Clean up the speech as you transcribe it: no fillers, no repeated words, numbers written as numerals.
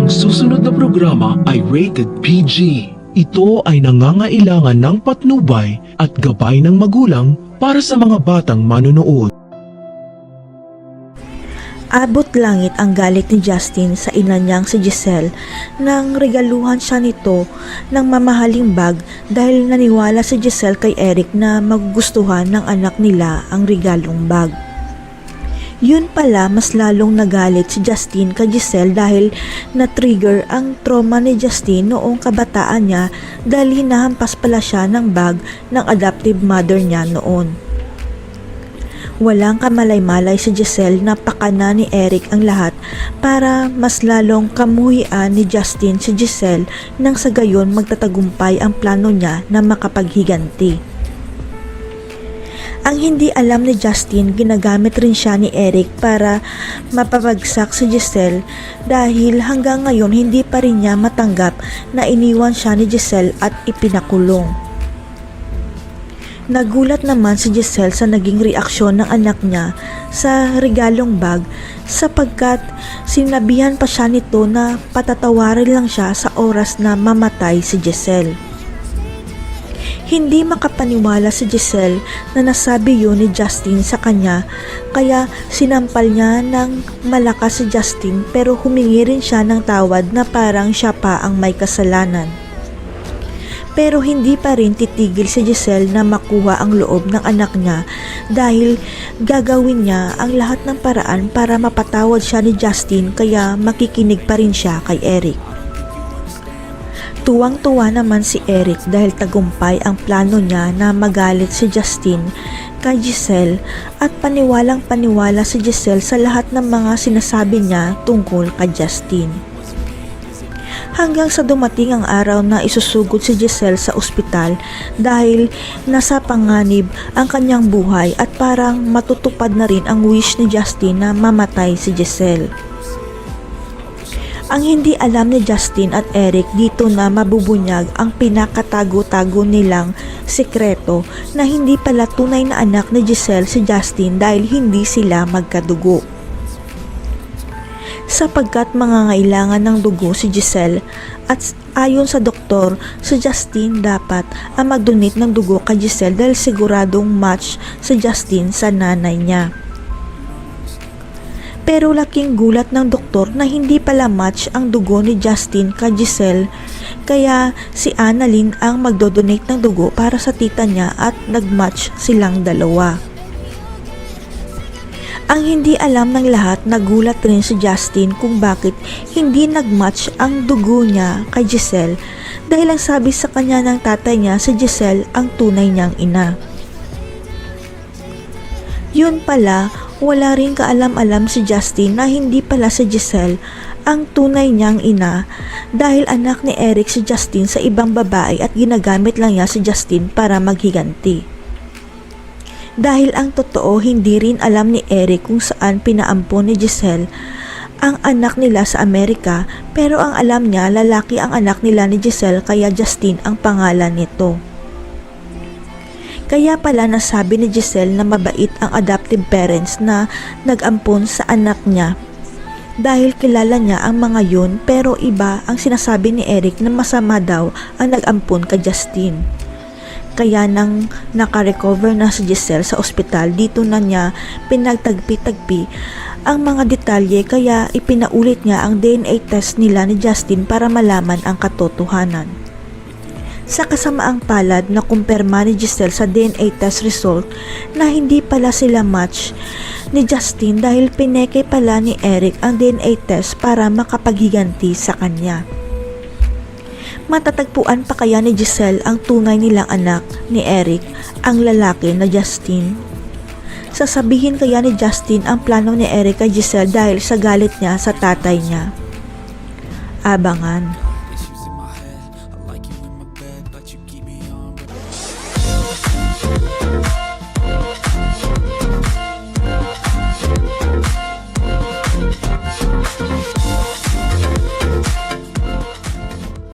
Ang susunod na programa ay rated PG. Ito ay nangangailangan ng patnubay at gabay ng magulang para sa mga batang manonood. Abot langit ang galit ni Justin sa ina niyang si Giselle nang regaluhan siya nito ng mamahaling bag dahil naniwala si Giselle kay Eric na magugustuhan ng anak nila ang regalong bag. Yun pala, mas lalong nagalit si Justin kay Giselle dahil na-trigger ang trauma ni Justin noong kabataan niya dahil hinahampas pala siya ng bag ng adoptive mother niya noon. Walang kamalay-malay si Giselle na pakana ni Eric ang lahat para mas lalong kamuhian ni Justin si Giselle nang sa gayon magtatagumpay ang plano niya na makapaghiganti. Ang hindi alam ni Justin, ginagamit rin siya ni Eric para mapabagsak si Giselle dahil hanggang ngayon hindi pa rin niya matanggap na iniwan siya ni Giselle at ipinakulong. Nagulat naman si Giselle sa naging reaksyon ng anak niya sa regalong bag sapagkat sinabihan pa siya nito na patatawarin lang siya sa oras na mamatay si Giselle. Hindi makapaniwala si Giselle na nasabi yun ni Justin sa kanya kaya sinampal niya ng malakas si Justin pero humingi rin siya ng tawad na parang siya pa ang may kasalanan. Pero hindi pa rin titigil si Giselle na makuha ang loob ng anak niya dahil gagawin niya ang lahat ng paraan para mapatawad siya ni Justin kaya makikinig pa rin siya kay Eric. Tuwang-tuwa naman si Eric dahil tagumpay ang plano niya na magalit si Justin kay Giselle at paniwalang-paniwala si Giselle sa lahat ng mga sinasabi niya tungkol kay Justin. Hanggang sa dumating ang araw na isusugod si Giselle sa ospital dahil nasa panganib ang kanyang buhay at parang matutupad na rin ang wish ni Justin na mamatay si Giselle. Ang hindi alam ni Justin at Eric dito na mabubunyag ang pinakatago-tago nilang sekreto na hindi pala tunay na anak ni Giselle si Justin dahil hindi sila magkadugo. Sapagkat mangangailangan ng dugo si Giselle at ayon sa doktor, si Justin dapat ang mag-donate ng dugo kay Giselle dahil siguradong match si Justin sa nanay niya. Pero laking gulat ng doktor na hindi pala match ang dugo ni Justin kay Giselle kaya si Annalyn ang magdodonate ng dugo para sa tita niya at nagmatch silang dalawa. Ang hindi alam ng lahat, nagulat rin si Justin kung bakit hindi nagmatch ang dugo niya kay Giselle dahil ang sabi sa kanya ng tatay niya si Giselle ang tunay niyang ina. Yun pala, wala rin kaalam-alam si Justin na hindi pala si Giselle ang tunay niyang ina dahil anak ni Eric si Justin sa ibang babae at ginagamit lang niya si Justin para maghiganti. Dahil ang totoo, hindi rin alam ni Eric kung saan pinaampon ni Giselle ang anak nila sa Amerika pero ang alam niya lalaki ang anak nila ni Giselle kaya Justin ang pangalan nito. Kaya pala nasabi ni Giselle na mabait ang adoptive parents na nag-ampon sa anak niya dahil kilala niya ang mga yun pero iba ang sinasabi ni Eric na masama daw ang nag-ampon kay Justin. Kaya nang nakarecover na si Giselle sa ospital, dito na niya pinagtagpi-tagpi ang mga detalye kaya ipinaulit niya ang DNA test nila ni Justin para malaman ang katotohanan. Sa kasamaang palad na kumpirma ni Giselle sa DNA test result na hindi pala sila match ni Justin dahil pineke pala ni Eric ang DNA test para makapaghiganti sa kanya. Matatagpuan pa kaya ni Giselle ang tunay nilang anak ni Eric, ang lalaki na Justin? Sasabihin kaya ni Justin ang plano ni Eric kay Giselle dahil sa galit niya sa tatay niya? Abangan.